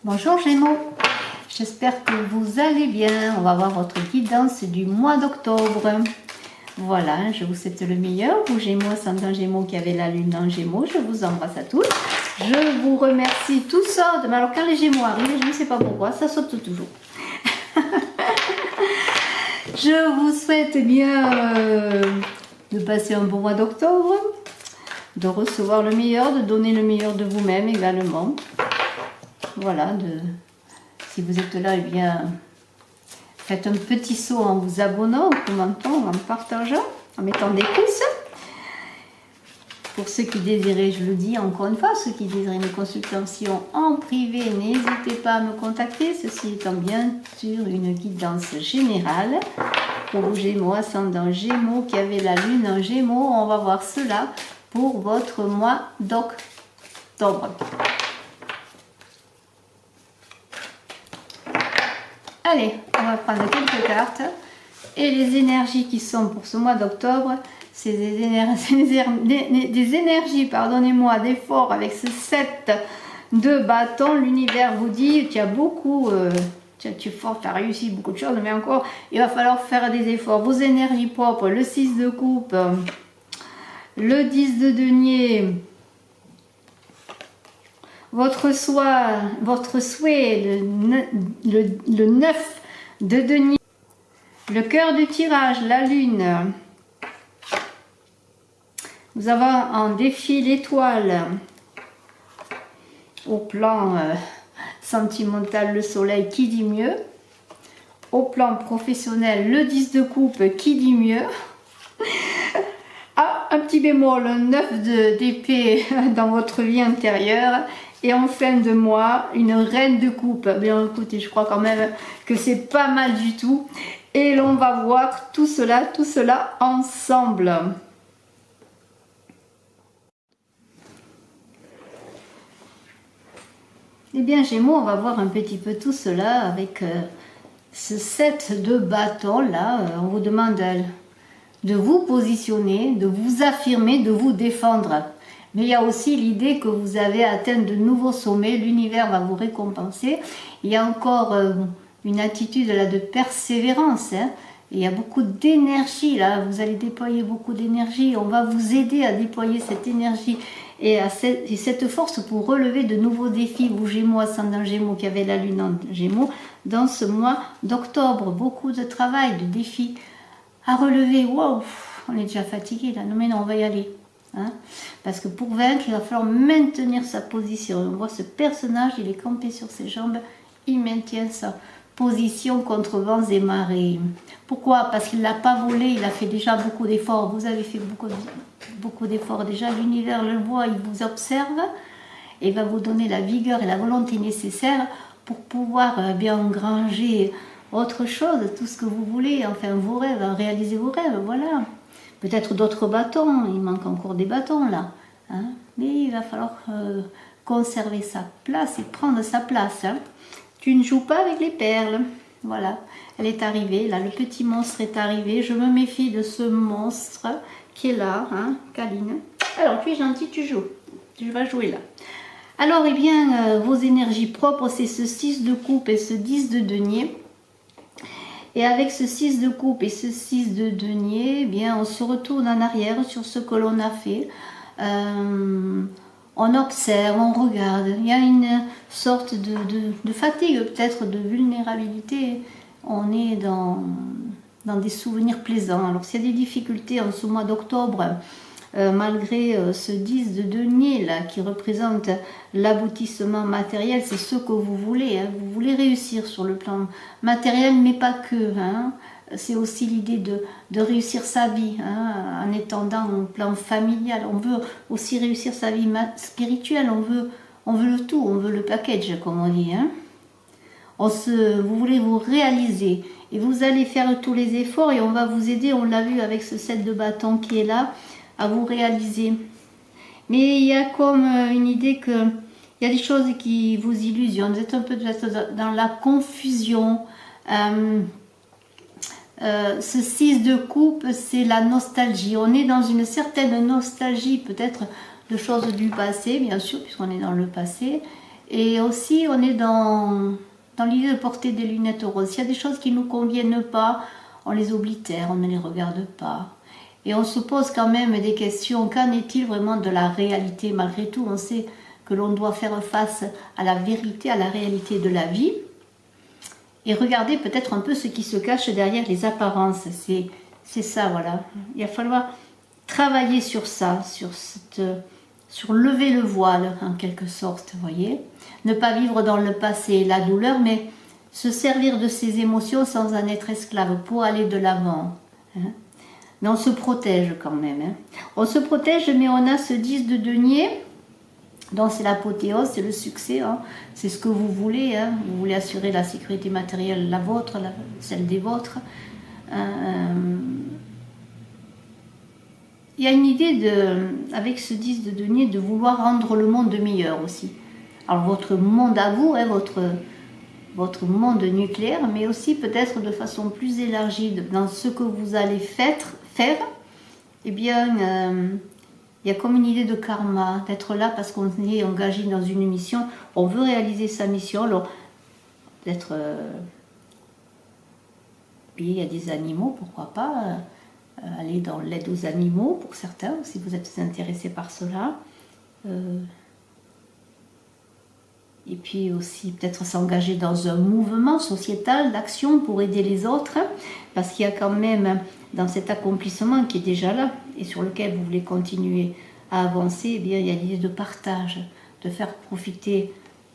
Bonjour Gémeaux, j'espère que vous allez bien. On va voir votre guidance du mois d'octobre. Voilà, je vous souhaite le meilleur. Vous Gémeaux, ascendant Gémeaux qui avez la lune en Gémeaux, je vous embrasse à tous. Je vous remercie tous sortes. Mais alors quand les Gémeaux arrivent, je ne sais pas pourquoi, ça saute toujours. Je vous souhaite bien de passer un bon mois d'octobre, de recevoir le meilleur, de donner le meilleur de vous-même également. Voilà, si vous êtes là, eh bien, faites un petit saut en vous abonnant, en commentant, en partageant, en mettant des pouces. Pour ceux qui désiraient, je le dis encore une fois, ceux qui désirent une consultation en privé, n'hésitez pas à me contacter. Ceci étant bien sûr une guidance générale. Pour vous Gémeaux, ascendant Gémeaux, qui avez la lune en Gémeaux, on va voir cela pour votre mois d'octobre. Allez, on va prendre quelques cartes. Et les énergies qui sont pour ce mois d'octobre, c'est des énergies, pardonnez-moi, d'effort avec ce 7 de bâton. L'univers vous dit, tu as beaucoup, tu es fort, tu as réussi beaucoup de choses, mais encore, il va falloir faire des efforts. Vos énergies propres, le 6 de coupe, le 10 de denier, votre souhait, le 9 de denier, le cœur du tirage, la lune. Nous avons en défi l'étoile. Au plan sentimental, le soleil, qui dit mieux. Au plan professionnel, le 10 de coupe, qui dit mieux. Ah, un petit bémol, un 9 d'épée dans votre vie intérieure. Et en fin de mois, une reine de coupe. Bien écoutez, je crois quand même que c'est pas mal du tout. Et l'on va voir tout cela ensemble. Eh bien Gémeaux, on va voir un petit peu tout cela avec ce 7 de bâton là. On vous demande de vous positionner, de vous affirmer, de vous défendre. Mais il y a aussi l'idée que vous avez atteint de nouveaux sommets, l'univers va vous récompenser. Il y a encore une attitude là de persévérance. Hein. Il y a beaucoup d'énergie là, vous allez déployer beaucoup d'énergie. On va vous aider à déployer cette énergie et cette force pour relever de nouveaux défis. Vous Gémeaux, ascendant Gémeaux, qui avez la lune en Gémeaux, dans ce mois d'octobre. Beaucoup de travail, de défis à relever. Waouh, on est déjà fatigué là. Non mais non, on va y aller. Hein, parce que pour vaincre, il va falloir maintenir sa position. On voit ce personnage, il est campé sur ses jambes, il maintient sa position contre vents et marées. Pourquoi? Parce qu'il n'a pas volé, il a fait déjà beaucoup d'efforts. Vous avez fait beaucoup d'efforts déjà. L'univers le voit, il vous observe et va vous donner la vigueur et la volonté nécessaires pour pouvoir bien engranger autre chose, tout ce que vous voulez, enfin vos rêves, réaliser vos rêves, voilà. Peut-être d'autres bâtons, il manque encore des bâtons là. Hein, mais il va falloir conserver sa place et prendre sa place. Hein. Tu ne joues pas avec les perles. Voilà, elle est arrivée, là, le petit monstre est arrivé. Je me méfie de ce monstre qui est là, hein, Kaline. Alors, tu es gentil, tu joues. Tu vas jouer là. Alors, eh bien, vos énergies propres, c'est ce 6 de coupe et ce 10 de denier. Et avec ce 6 de coupe et ce 6 de denier, eh bien, on se retourne en arrière sur ce que l'on a fait. On observe, on regarde. Il y a une sorte de fatigue, peut-être de vulnérabilité. On est dans des souvenirs plaisants. Alors s'il y a des difficultés en ce mois d'octobre, malgré ce 10 de denier là, qui représente l'aboutissement matériel, c'est ce que vous voulez. Hein. Vous voulez réussir sur le plan matériel, mais pas que. Hein. C'est aussi l'idée de réussir sa vie, hein, en étendant au plan familial. On veut aussi réussir sa vie spirituelle, on veut le tout, on veut le package, comme on dit. Hein. Vous voulez vous réaliser et vous allez faire tous les efforts et on va vous aider, on l'a vu avec ce 7 de bâton qui est là, à vous réaliser. Mais il y a comme une idée que il y a des choses qui vous illusionnent, vous êtes un peu dans la confusion. Ce 6 de coupe, c'est la nostalgie. On est dans une certaine nostalgie, peut-être de choses du passé, bien sûr, puisqu'on est dans le passé. Et aussi, on est dans l'idée de porter des lunettes roses. S'il y a des choses qui ne nous conviennent pas, on les oblitère, on ne les regarde pas. Et on se pose quand même des questions. Qu'en est-il vraiment de la réalité? Malgré tout, on sait que l'on doit faire face à la vérité, à la réalité de la vie. Et regarder peut-être un peu ce qui se cache derrière les apparences. C'est ça, voilà. Il va falloir travailler sur ça, sur lever le voile, en quelque sorte, vous voyez. Ne pas vivre dans le passé, la douleur, mais se servir de ses émotions sans en être esclave, pour aller de l'avant. Hein. Mais on se protège quand même. Hein. On se protège, mais on a ce 10 de denier, donc c'est l'apothéose, c'est le succès, hein. C'est ce que vous voulez. Hein. Vous voulez assurer la sécurité matérielle, la vôtre, celle des vôtres. Il y a une idée, avec ce 10 de denier, de vouloir rendre le monde meilleur aussi. Alors votre monde à vous, hein, votre monde nucléaire, mais aussi peut-être de façon plus élargie dans ce que vous allez faire, eh bien, il y a comme une idée de karma, d'être là parce qu'on est engagé dans une mission, on veut réaliser sa mission, alors peut-être, puis il y a des animaux, pourquoi pas, aller dans l'aide aux animaux pour certains, si vous êtes intéressé par cela. Et puis aussi peut-être s'engager dans un mouvement sociétal d'action pour aider les autres, parce qu'il y a quand même dans cet accomplissement qui est déjà là et sur lequel vous voulez continuer à avancer, eh bien, il y a l'idée de partage, de faire profiter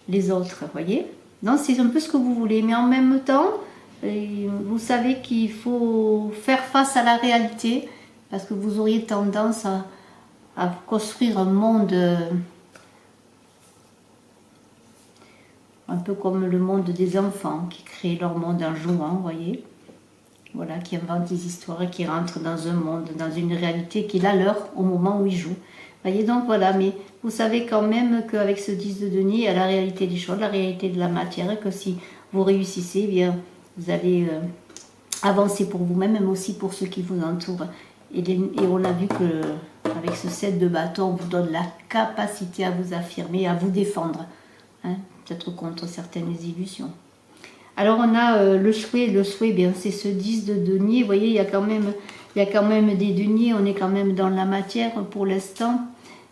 les autres, voyez. Donc c'est un peu ce que vous voulez, mais en même temps, vous savez qu'il faut faire face à la réalité, parce que vous auriez tendance à construire un monde un peu comme le monde des enfants, qui créent leur monde en jouant, vous voyez. Voilà, qui inventent des histoires et qui rentrent dans un monde, dans une réalité qui est la leur au moment où ils jouent. Voyez, donc voilà, mais vous savez quand même qu'avec ce 10 de denier, il y a la réalité des choses, la réalité de la matière, et que si vous réussissez, eh bien, vous allez avancer pour vous-même, mais aussi pour ceux qui vous entourent. Et on a vu que avec ce 7 de bâton, on vous donne la capacité à vous affirmer, à vous défendre, hein, peut-être contre certaines illusions. Alors on a le souhait, bien c'est ce 10 de denier, vous voyez, il y a quand même des deniers, on est quand même dans la matière pour l'instant.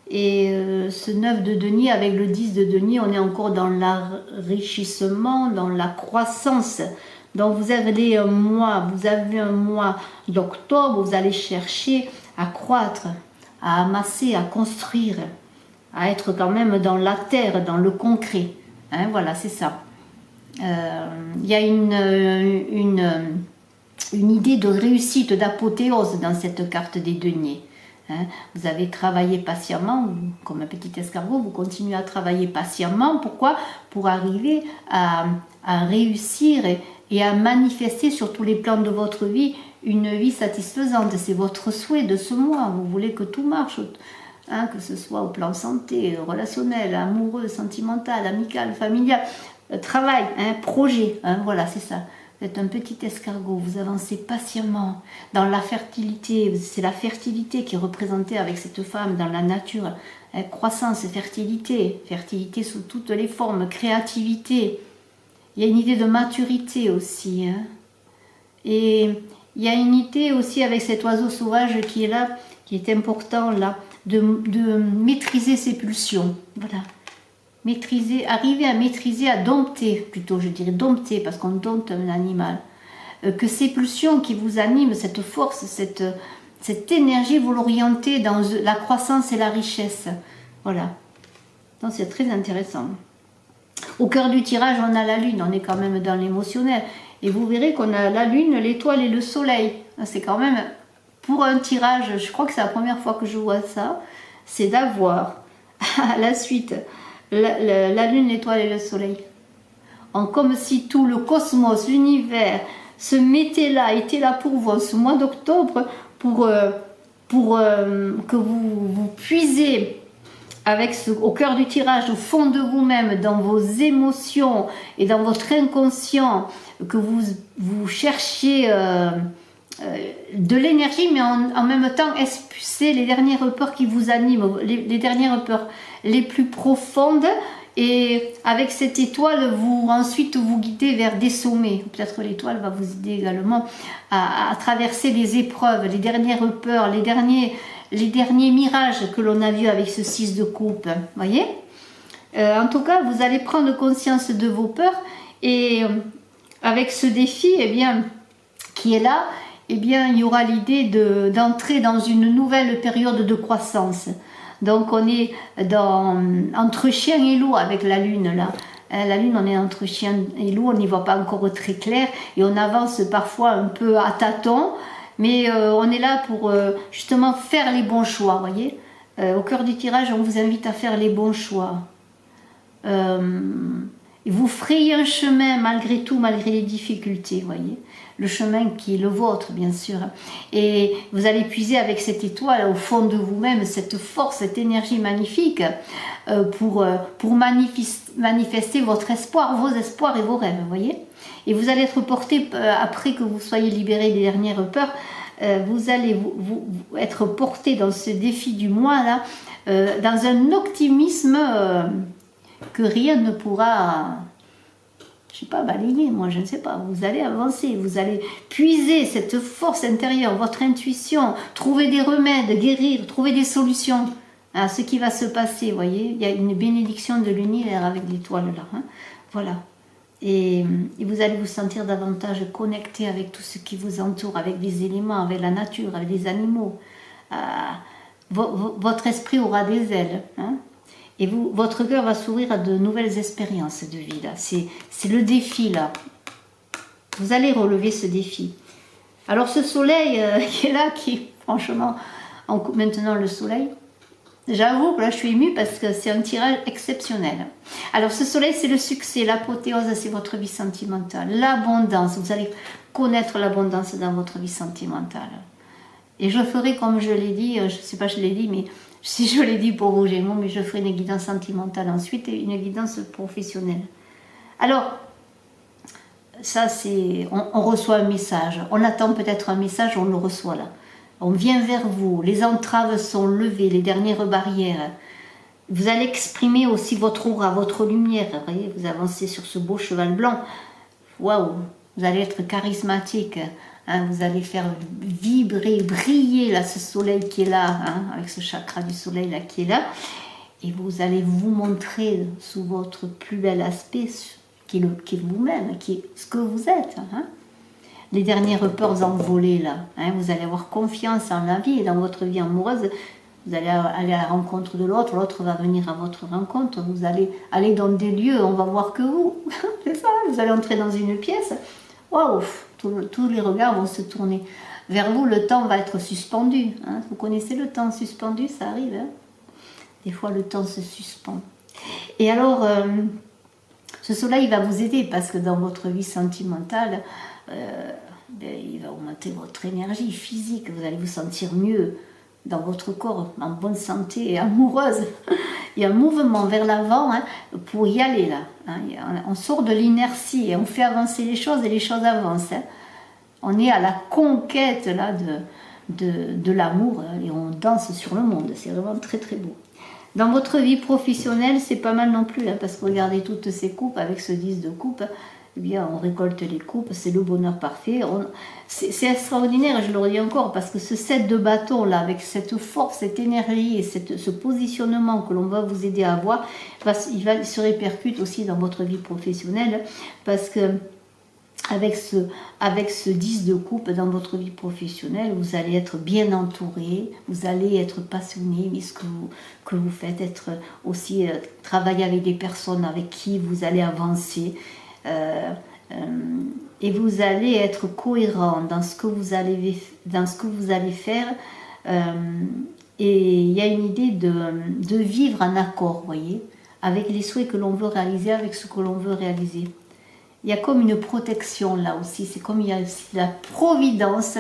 Et ce 9 de denier avec le 10 de denier, on est encore dans l'enrichissement, dans la croissance. Donc vous avez un mois d'octobre, vous allez chercher à croître, à amasser, à construire, à être quand même dans la terre, dans le concret. Hein, voilà, c'est ça. Il y a une idée de réussite, d'apothéose dans cette carte des deniers. Hein, vous avez travaillé patiemment, comme un petit escargot, vous continuez à travailler patiemment. Pourquoi? Pour arriver à réussir et à manifester sur tous les plans de votre vie une vie satisfaisante. C'est votre souhait de ce mois. Vous voulez que tout marche, hein, que ce soit au plan santé, relationnel, amoureux, sentimental, amical, familial, travail, hein, projet. Hein, voilà, c'est ça. Vous êtes un petit escargot, vous avancez patiemment dans la fertilité. C'est la fertilité qui est représentée avec cette femme dans la nature. Hein, croissance, fertilité sous toutes les formes, créativité. Il y a une idée de maturité aussi. Hein. Et il y a une idée aussi avec cet oiseau sauvage qui est là, qui est important là, de maîtriser ses pulsions. Voilà. Arriver à maîtriser, à dompter, plutôt je dirais dompter, parce qu'on dompte un animal. Que ces pulsions qui vous animent, cette force, cette énergie, vous l'orientez dans la croissance et la richesse. Voilà. Donc c'est très intéressant. Au cœur du tirage, on a la lune, on est quand même dans l'émotionnel. Et vous verrez qu'on a la lune, l'étoile et le soleil. C'est quand même, pour un tirage, je crois que c'est la première fois que je vois ça, c'est d'avoir à la suite la lune, l'étoile et le soleil. Comme si tout le cosmos, l'univers se mettait là, était là pour vous, ce mois d'octobre, pour que vous puisez au cœur du tirage, au fond de vous-même, dans vos émotions et dans votre inconscient, que vous cherchiez de l'énergie, mais en même temps expulser les dernières peurs qui vous animent, les dernières peurs les plus profondes Et avec cette étoile, ensuite vous guidez vers des sommets. Peut-être l'étoile va vous aider également à traverser les épreuves, les dernières peurs, les derniers mirages que l'on a vus avec ce 6 de coupe. Voyez, en tout cas, vous allez prendre conscience de vos peurs et avec ce défi, eh bien, qui est là, eh bien, il y aura l'idée d'entrer dans une nouvelle période de croissance. Donc on est entre chien et loup avec la lune là. La lune, on est entre chien et loup, on n'y voit pas encore très clair et on avance parfois un peu à tâtons, mais on est là pour justement faire les bons choix, voyez. Au cœur du tirage, on vous invite à faire les bons choix. Vous frayez un chemin malgré tout, malgré les difficultés, voyez. Le chemin qui est le vôtre, bien sûr. Et vous allez puiser avec cette étoile au fond de vous-même, cette force, cette énergie magnifique pour manifester votre espoir, vos espoirs et vos rêves, voyez. Et vous allez être porté, après que vous soyez libéré des dernières peurs, vous allez vous être porté dans ce défi du mois, là, dans un optimisme que rien ne pourra... je sais pas, balayer, moi je ne sais pas, vous allez avancer, vous allez puiser cette force intérieure, votre intuition, trouver des remèdes, guérir, trouver des solutions à ce qui va se passer, vous voyez, il y a une bénédiction de l'univers avec l'étoile là, hein, voilà, et vous allez vous sentir davantage connecté avec tout ce qui vous entoure, avec les éléments, avec la nature, avec les animaux, votre esprit aura des ailes, hein. Et votre cœur va s'ouvrir à de nouvelles expériences de vie. C'est le défi là. Vous allez relever ce défi. Alors ce soleil qui est là, franchement, on coupe maintenant le soleil. J'avoue que là je suis émue parce que c'est un tirage exceptionnel. Alors ce soleil c'est le succès, l'apothéose, c'est votre vie sentimentale. L'abondance, vous allez connaître l'abondance dans votre vie sentimentale. Et je ferai comme je l'ai dit, je ne sais pas si je l'ai dit, mais... si je l'ai dit pour vos Gémeaux, mais je ferai une guidance sentimentale ensuite et une guidance professionnelle. Alors, ça c'est... on reçoit un message. On attend peut-être un message, on le reçoit là. On vient vers vous, les entraves sont levées, les dernières barrières. Vous allez exprimer aussi votre aura, votre lumière. Vous voyez, vous avancez sur ce beau cheval blanc. Waouh, vous allez être charismatique. Hein, vous allez faire vibrer, briller là, ce soleil qui est là, hein, avec ce chakra du soleil là qui est là. Et vous allez vous montrer sous votre plus bel aspect, qui est vous-même, qui est ce que vous êtes. Hein. Les dernières peurs envolées là. Hein, vous allez avoir confiance en la vie et dans votre vie amoureuse. Vous allez aller à la rencontre de l'autre, l'autre va venir à votre rencontre. Vous allez aller dans des lieux, on va voir que vous. C'est ça, vous allez entrer dans une pièce. Waouh! Tous les regards vont se tourner vers vous, le temps va être suspendu. Hein. Vous connaissez le temps suspendu, ça arrive. Hein. Des fois, le temps se suspend. Et alors, ce soleil va vous aider parce que dans votre vie sentimentale, il va augmenter votre énergie physique. Vous allez vous sentir mieux dans votre corps, en bonne santé et amoureuse. Il y a un mouvement vers l'avant, hein, pour y aller là. Hein. On sort de l'inertie et on fait avancer les choses et les choses avancent. Hein. On est à la conquête là de l'amour et on danse sur le monde. C'est vraiment très très beau. Dans votre vie professionnelle, c'est pas mal non plus, hein, parce que regardez toutes ces coupes avec ce 10 de coupe. Eh bien, on récolte les coupes, c'est le bonheur parfait. C'est extraordinaire, je le redis encore, parce que ce 7 de bâton là, avec cette force, cette énergie et ce positionnement que l'on va vous aider à avoir, il se répercute aussi dans votre vie professionnelle, parce que avec ce 10 de coupe dans votre vie professionnelle, vous allez être bien entouré, vous allez être passionné, mais ce que vous faites, être aussi travailler avec des personnes avec qui vous allez avancer. Et vous allez être cohérent dans ce que vous allez faire, et il y a une idée de vivre en accord, voyez, avec les souhaits que l'on veut réaliser, avec ce que l'on veut réaliser. Il y a comme une protection là aussi, c'est comme il y a aussi la providence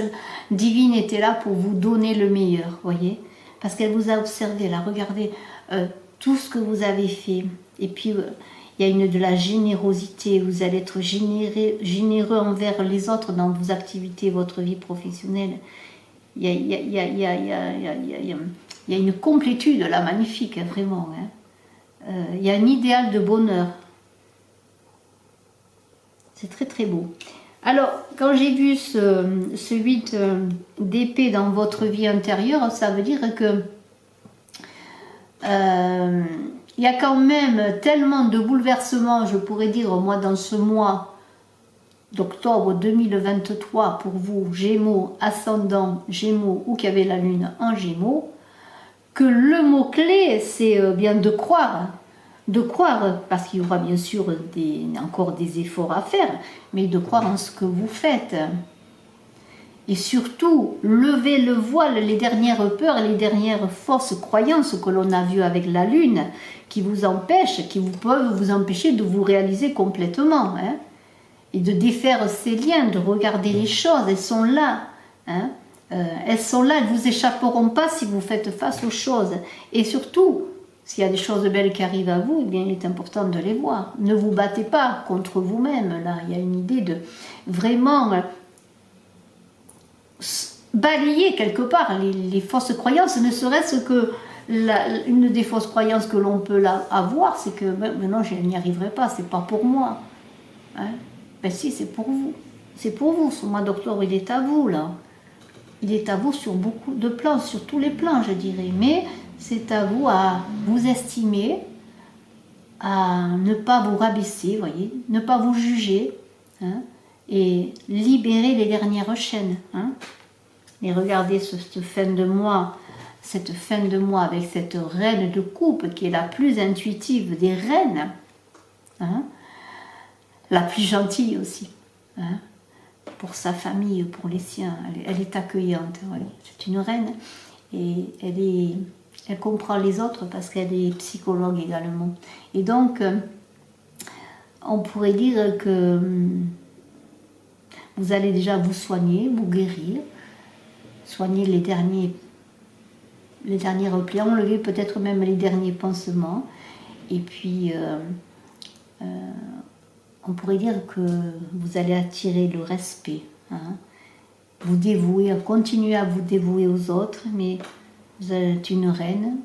divine était là pour vous donner le meilleur, voyez, parce qu'elle vous a observé là, regardez tout ce que vous avez fait, et puis il y a de la générosité, vous allez être généreux envers les autres dans vos activités, votre vie professionnelle. Il y a une complétude là, magnifique, hein, vraiment. Hein. il y a un idéal de bonheur. C'est très très beau. Alors, quand j'ai vu ce 8 d'épée dans votre vie intérieure, ça veut dire que il y a quand même tellement de bouleversements, je pourrais dire, moi, dans ce mois d'octobre 2023, pour vous, Gémeaux, ascendant Gémeaux, ou qui avait la Lune en Gémeaux, que le mot-clé, c'est bien de croire. De croire, parce qu'il y aura bien sûr encore des efforts à faire, mais de croire en ce que vous faites. Et surtout, lever le voile, les dernières peurs, les dernières fausses croyances que l'on a vues avec la Lune, qui vous empêchent, peuvent vous empêcher de vous réaliser complètement. Hein, et de défaire ces liens, de regarder les choses, elles sont là. Hein, elles sont là, elles ne vous échapperont pas si vous faites face aux choses. Et surtout, s'il y a des choses belles qui arrivent à vous, eh bien, il est important de les voir. Ne vous battez pas contre vous-même. Là, il y a une idée de vraiment balayer quelque part les fausses croyances, ne serait-ce que une des fausses croyances que l'on peut avoir, c'est que non, je n'y arriverai pas, c'est pas pour moi. Hein, ben si, c'est pour vous. C'est pour vous. Ce mois d'octobre, il est à vous, là. Il est à vous sur beaucoup de plans, sur tous les plans, je dirais. Mais c'est à vous à vous estimer, à ne pas vous rabaisser, voyez, ne pas vous juger, hein, et libérer les dernières chaînes. Hein. Et regardez cette fin de mois avec cette reine de coupe qui est la plus intuitive des reines, hein, la plus gentille aussi, hein, pour sa famille, pour les siens. Elle est accueillante, voyez. C'est une reine et elle comprend les autres parce qu'elle est psychologue également. Et donc, on pourrait dire que vous allez déjà vous soigner, vous guérir, soigner les derniers replis, enlever peut-être même les derniers pansements. Et puis, on pourrait dire que vous allez attirer le respect. Hein, vous dévouer, continuer à vous dévouer aux autres, mais vous êtes une reine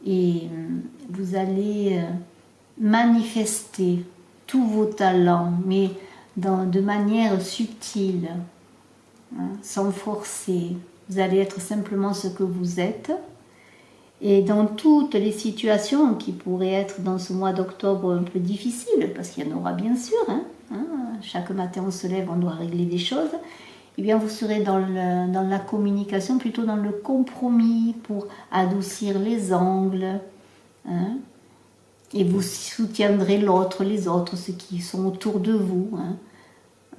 et vous allez manifester tous vos talents, mais de manière subtile, hein, sans forcer. Vous allez être simplement ce que vous êtes. Et dans toutes les situations qui pourraient être dans ce mois d'octobre un peu difficiles, parce qu'il y en aura bien sûr, hein, chaque matin on se lève, on doit régler des choses, eh bien vous serez dans la communication, plutôt dans le compromis pour adoucir les angles, hein, et vous soutiendrez l'autre, les autres, ceux qui sont autour de vous, hein.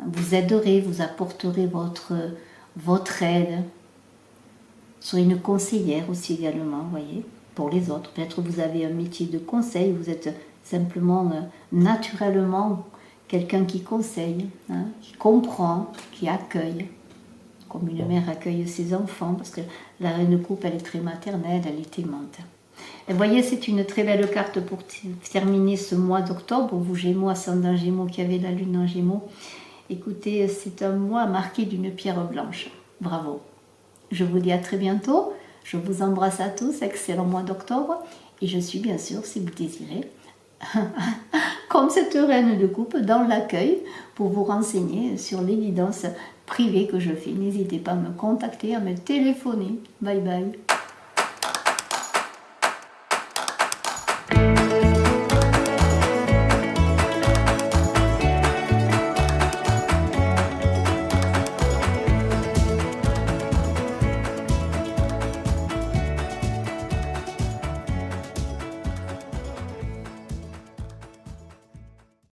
Vous aiderez, vous apporterez votre aide. Vous serez une conseillère aussi également, vous voyez, pour les autres. Peut-être vous avez un métier de conseil, vous êtes simplement, naturellement, quelqu'un qui conseille, hein, qui comprend, qui accueille, comme une mère accueille ses enfants, parce que la reine de coupe, elle est très maternelle, elle est aimante. Et vous voyez, c'est une très belle carte pour terminer ce mois d'octobre, vous Gémeaux, ascendant Gémeaux, qui avez la lune en Gémeaux. Écoutez, c'est un mois marqué d'une pierre blanche. Bravo. Je vous dis à très bientôt. Je vous embrasse à tous. Excellent mois d'octobre. Et je suis bien sûr, si vous désirez, comme cette reine de coupe, dans l'accueil pour vous renseigner sur les guidances privées que je fais. N'hésitez pas à me contacter, à me téléphoner. Bye bye.